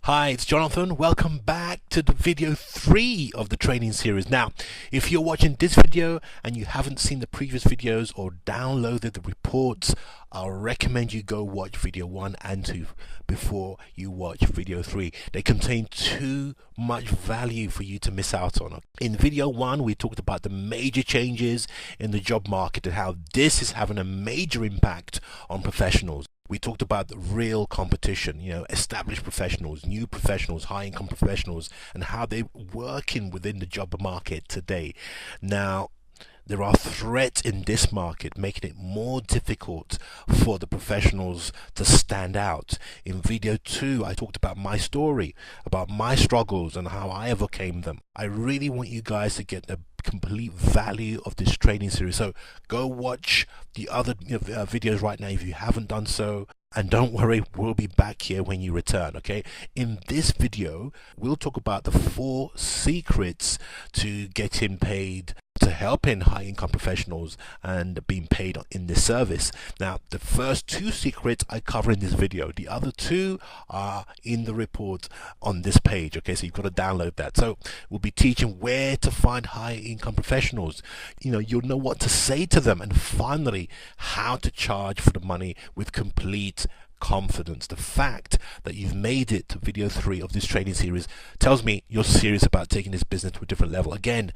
Hi, it's Jonathan. Welcome back to the video 3 of the training series. Now, if you're watching this video and you haven't seen the previous videos or downloaded the reports, I'll recommend you go watch video 1 and 2 before you watch video 3. They contain too much value for you to miss out on. In video 1, we talked about the major changes in the job market and how this is having a major impact on professionals. We talked about the real competition, established professionals, new professionals, high income professionals, and how they're working within the job market today. Now, there are threats in this market making it more difficult for the professionals to stand out. In video 2, I talked about my story, about my struggles and how I overcame them. I really want you guys to get the complete value of this training series. So go watch the other videos right now if you haven't done so. And don't worry, we'll be back here when you return, okay? In this video, we'll talk about the 4 secrets to getting paid, to helping high income professionals and being paid in this service. Now, the first 2 secrets I cover in this video. The other 2 are in the report on this page, okay? So you've got to download that. So we'll be teaching where to find high income professionals. You'll know what to say to them, and finally, how to charge for the money with complete confidence. The fact that you've made it to video 3 of this training series tells me you're serious about taking this business to a different level. Again,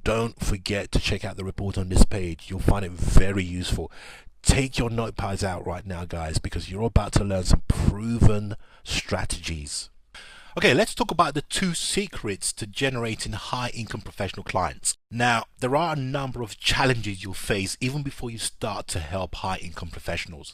don't forget to check out the report on this page. You'll find it very useful. Take your notepads out right now, guys, because you're about to learn some proven strategies. Okay, let's talk about the 2 secrets to generating high income professional clients. Now, there are a number of challenges you'll face even before you start to help high income professionals.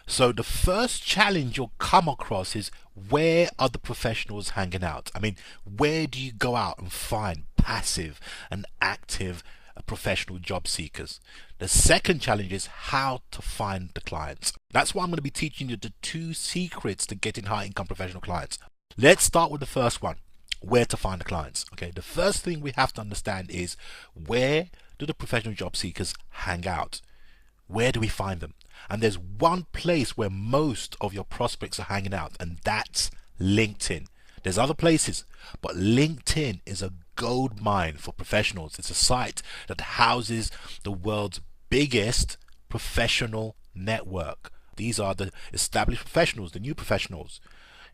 So the first challenge you'll come across is, where are the professionals hanging out? I mean, where do you go out and find passive and active professional job seekers? The second challenge is how to find the clients. That's why I'm going to be teaching you the 2 secrets to getting high income professional clients. Let's start with the first one, where to find the clients. Okay, the first thing we have to understand is, where do the professional job seekers hang out? Where do we find them? And there's one place where most of your prospects are hanging out, and that's LinkedIn. There's other places, but LinkedIn is a gold mine for professionals. It's a site that houses the world's biggest professional network. These are the established professionals, the new professionals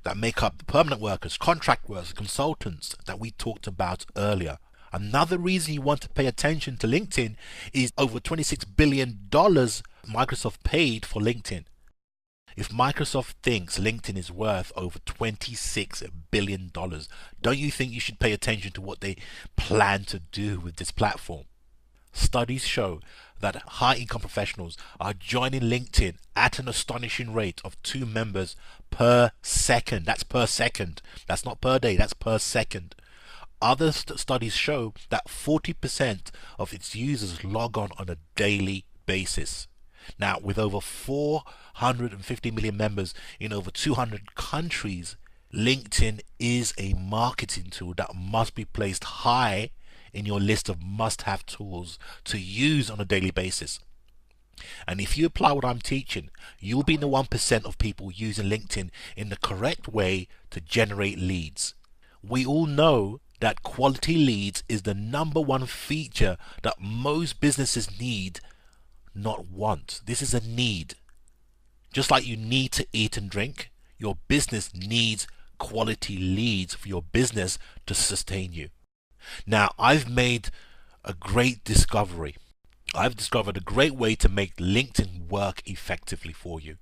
that make up the permanent workers, contract workers, consultants that we talked about earlier. Another reason you want to pay attention to LinkedIn is over $26 billion Microsoft paid for LinkedIn. If Microsoft thinks LinkedIn is worth over $26 billion, don't you think you should pay attention to what they plan to do with this platform? Studies show that high-income professionals are joining LinkedIn at an astonishing rate of 2 members per second. That's per second. That's not per day. That's per second. Other studies show that 40% of its users log on a daily basis. Now, with over 450 million members in over 200 countries, LinkedIn is a marketing tool that must be placed high in your list of must-have tools to use on a daily basis. And if you apply what I'm teaching, you'll be in the 1% of people using LinkedIn in the correct way to generate leads. We all know that quality leads is the #1 feature that most businesses need, not want. This is a need. Just like you need to eat and drink, your business needs quality leads for your business to sustain you. Now, I've made a great discovery. I've discovered a great way to make LinkedIn work effectively for you.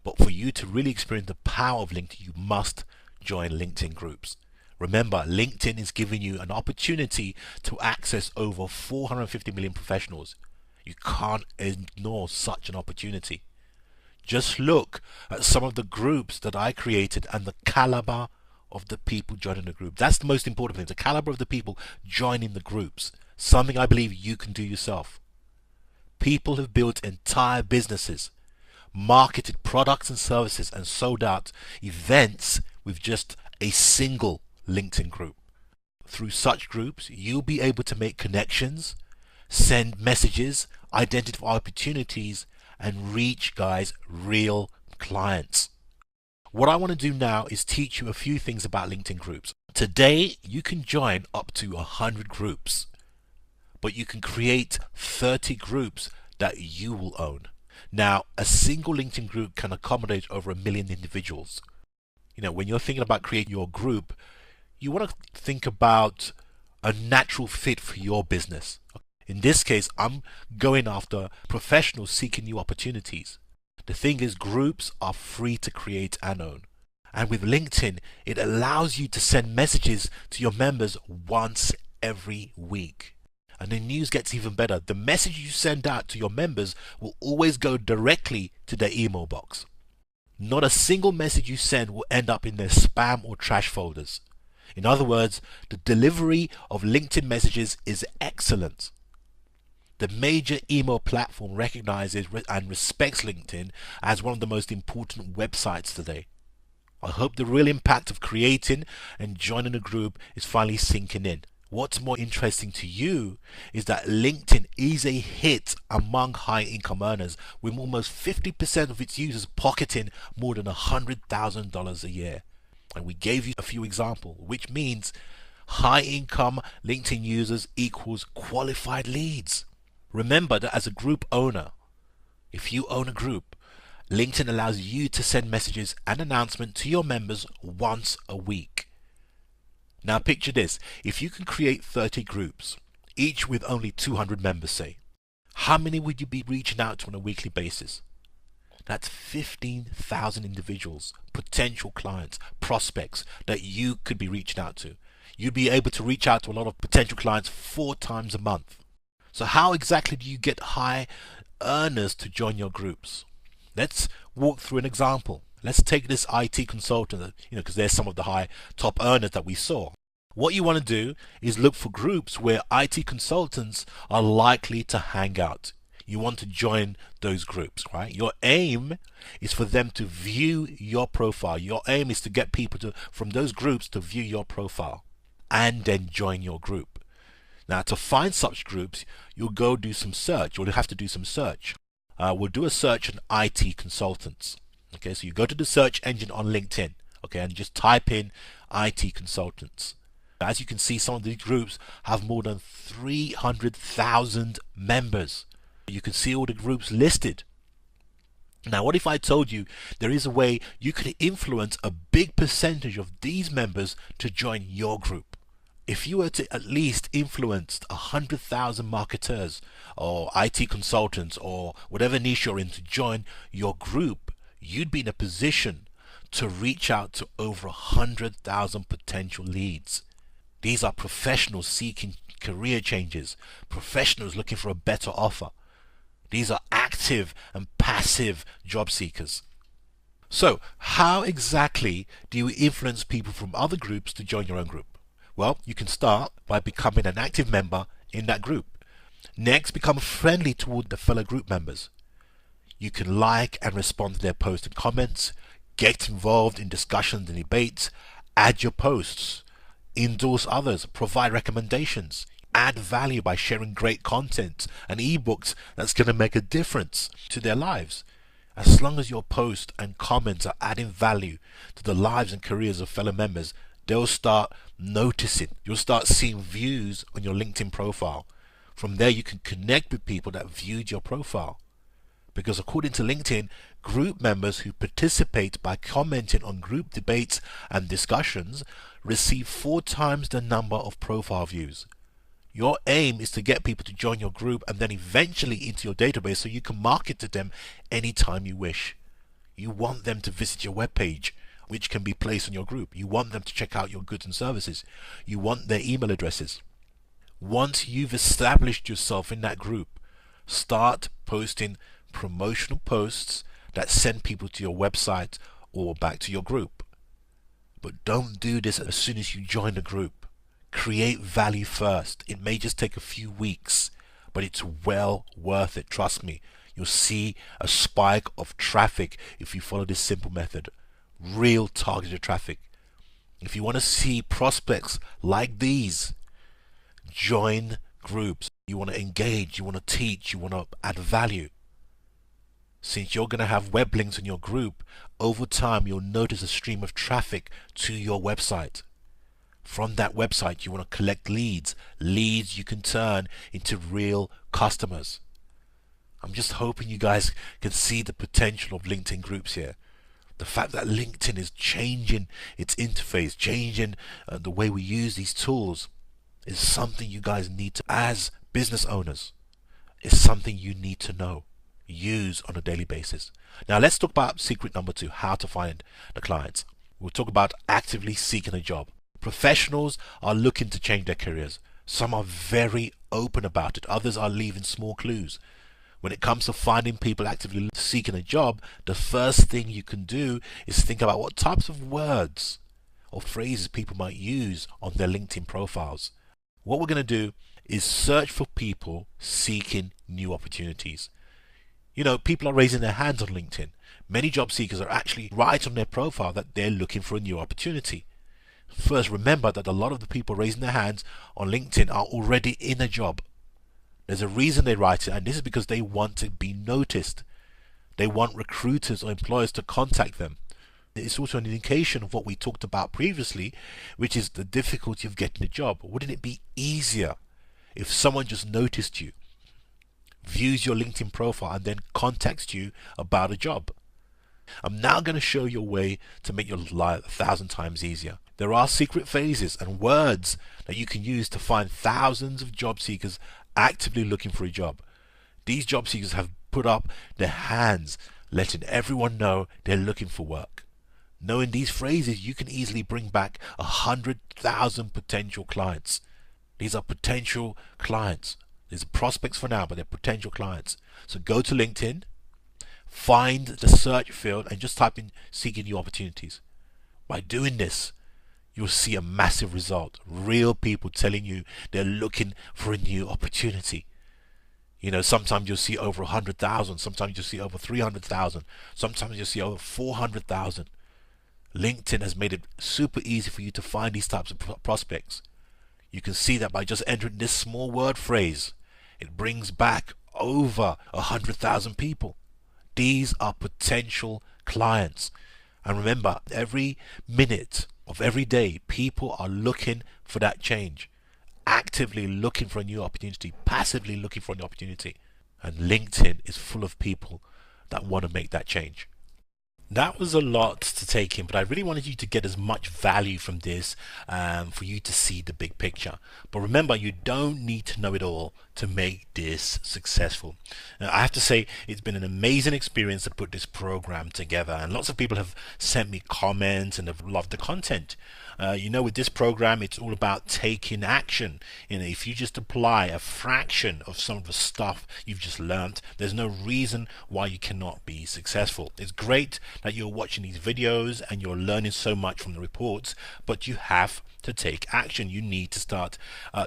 But for you to really experience the power of LinkedIn, you must join LinkedIn groups. Remember, LinkedIn is giving you an opportunity to access over 450 million professionals. You can't ignore such an opportunity. Just look at some of the groups that I created and the caliber of the people joining the group. That's the most important thing, the caliber of the people joining the groups. Something I believe you can do yourself. People have built entire businesses, marketed products and services, and sold out events with just a single LinkedIn group. Through such groups, you'll be able to make connections, send messages, identify opportunities, and reach, guys, real clients. What I want to do now is teach you a few things about LinkedIn groups. Today, you can join up to 100 groups, but you can create 30 groups that you will own. Now, a single LinkedIn group can accommodate over 1 million individuals. When you're thinking about creating your group, you want to think about a natural fit for your business. In this case, I'm going after professionals seeking new opportunities. The thing is, groups are free to create and own. And with LinkedIn, it allows you to send messages to your members once every week. And the news gets even better. The message you send out to your members will always go directly to their email box. Not a single message you send will end up in their spam or trash folders. In other words, the delivery of LinkedIn messages is excellent. The major email platform recognizes and respects LinkedIn as one of the most important websites today. I hope the real impact of creating and joining a group is finally sinking in. What's more interesting to you is that LinkedIn is a hit among high income earners, with almost 50% of its users pocketing more than $100,000 a year. And we gave you a few examples, which means high income LinkedIn users equals qualified leads. Remember that as a group owner, if you own a group, LinkedIn allows you to send messages and announcements to your members once a week. Now picture this, if you can create 30 groups, each with only 200 members say, how many would you be reaching out to on a weekly basis? That's 15,000 individuals, potential clients, prospects that you could be reaching out to. You'd be able to reach out to a lot of potential clients 4 times a month. So how exactly do you get high earners to join your groups? Let's walk through an example. Let's take this IT consultant, because there's some of the high top earners that we saw. What you want to do is look for groups where IT consultants are likely to hang out. You want to join those groups, right? Your aim is for them to view your profile. Your aim is to get people from those groups to view your profile and then join your group. Now, to find such groups, you'll go do some search. You'll have to do some search. We'll do a search on IT consultants. Okay, so you go to the search engine on LinkedIn, okay, and just type in IT consultants. As you can see, some of these groups have more than 300,000 members. You can see all the groups listed. Now, what if I told you there is a way you could influence a big percentage of these members to join your group? If you were to at least influence 100,000 marketers or IT consultants or whatever niche you're in to join your group, you'd be in a position to reach out to over 100,000 potential leads. These are professionals seeking career changes, professionals looking for a better offer. These are active and passive job seekers. So, how exactly do you influence people from other groups to join your own group? Well, you can start by becoming an active member in that group. Next, become friendly toward the fellow group members. You can like and respond to their posts and comments, get involved in discussions and debates, add your posts, endorse others, provide recommendations, add value by sharing great content and ebooks that's going to make a difference to their lives. As long as your posts and comments are adding value to the lives and careers of fellow members, they'll start noticing. You'll start seeing views on your LinkedIn profile. From there, you can connect with people that viewed your profile. Because according to LinkedIn, group members who participate by commenting on group debates and discussions receive 4 times the number of profile views. Your aim is to get people to join your group and then eventually into your database so you can market to them anytime you wish. You want them to visit your webpage, which can be placed on your group. You want them to check out your goods and services. You want their email addresses. Once you've established yourself in that group, start posting promotional posts that send people to your website or back to your group. But don't do this as soon as you join the group. Create value first. It may just take a few weeks, but it's well worth it. Trust me. You'll see a spike of traffic if you follow this simple method. Real targeted traffic. If you want to see prospects like these, join groups. You want to engage, you want to teach, you want to add value. Since you're going to have web links in your group, over time you'll notice a stream of traffic to your website. From that website, you want to collect leads you can turn into real customers. I'm just hoping you guys can see the potential of LinkedIn groups here. The fact that LinkedIn is changing its interface, changing the way we use these tools, is something you guys need to, as business owners, is something you need to know, use on a daily basis. Now let's talk about secret number 2, how to find the clients. We'll talk about actively seeking a job. Professionals are looking to change their careers. Some are very open about it. Others are leaving small clues. When it comes to finding people actively seeking a job, the first thing you can do is think about what types of words or phrases people might use on their LinkedIn profiles. What we're going to do is search for people seeking new opportunities. You know, people are raising their hands on LinkedIn. Many job seekers are actually write on their profile that they're looking for a new opportunity. First, remember that a lot of the people raising their hands on LinkedIn are already in a job. There's a reason they write it, and this is because they want to be noticed. They want recruiters or employers to contact them. It's also an indication of what we talked about previously, which is the difficulty of getting a job. Wouldn't it be easier if someone just noticed you, views your LinkedIn profile, and then contacts you about a job? I'm now going to show you a way to make your life 1,000 times easier. There are secret phrases and words that you can use to find thousands of job seekers actively looking for a job. These job seekers have put up their hands, letting everyone know they're looking for work. Knowing these phrases, you can easily bring back 100,000 potential clients. These are potential clients. These are prospects for now, but they're potential clients. So go to LinkedIn, find the search field, and just type in seeking new opportunities. By doing this, you'll see a massive result. Real people telling you they're looking for a new opportunity. You know, sometimes you'll see over 100,000, sometimes you'll see over 300,000, sometimes you'll see over 400,000. LinkedIn has made it super easy for you to find these types of prospects. You can see that by just entering this small word phrase, it brings back over 100,000 people. These are potential clients. And remember, every minute of every day, people are looking for that change, actively looking for a new opportunity, passively looking for an opportunity. And LinkedIn is full of people that want to make that change. That was a lot to take in, but I really wanted you to get as much value from this for you to see the big picture. But remember, you don't need to know it all to make this successful. Now, I have to say, it's been an amazing experience to put this program together, and lots of people have sent me comments and have loved the content. You know, with this program, it's all about taking action. You know, if you just apply a fraction of some of the stuff you've just learned, there's no reason why you cannot be successful. It's great that you're watching these videos and you're learning so much from the reports, but you have to take action. You need to start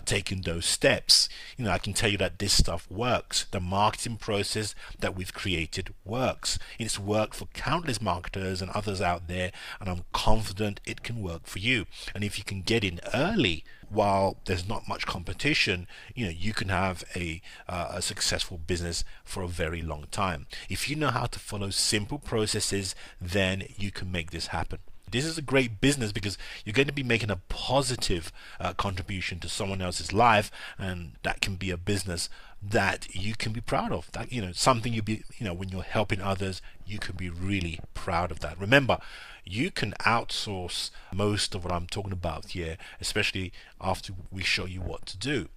taking those steps. You know, I can tell you that this stuff works. The marketing process that we've created works. It's worked for countless marketers and others out there, and I'm confident it can work for you. And if you can get in early while there's not much competition, you know, you can have a successful business for a very long time. If you know how to follow simple processes, then you can make this happen. This is a great business because you're going to be making a positive contribution to someone else's life, and that can be a business that you can be proud of. That, you know, something you be, you know, when you're helping others, you can be really proud of that. Remember, you can outsource most of what I'm talking about here, especially after we show you what to do.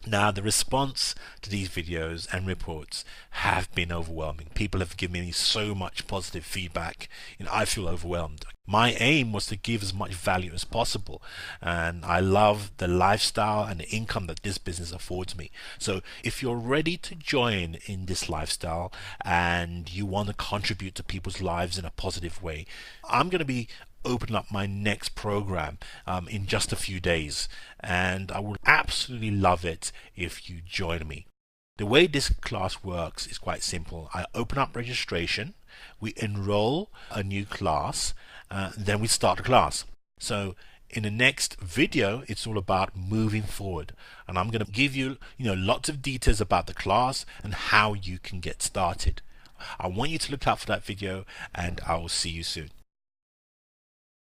Now, the response to these videos and reports have been overwhelming. People have given me so much positive feedback, and I feel overwhelmed. My aim was to give as much value as possible, and I love the lifestyle and the income that this business affords me. So if you're ready to join in this lifestyle and you want to contribute to people's lives in a positive way, I'm going to be open up my next program in just a few days, and I would absolutely love it if you join me. The way this class works is quite simple. I open up registration, we enroll a new class, then we start the class. So in the next video, it's all about moving forward, and I'm going to give you, lots of details about the class and how you can get started. I want you to look out for that video, and I will see you soon.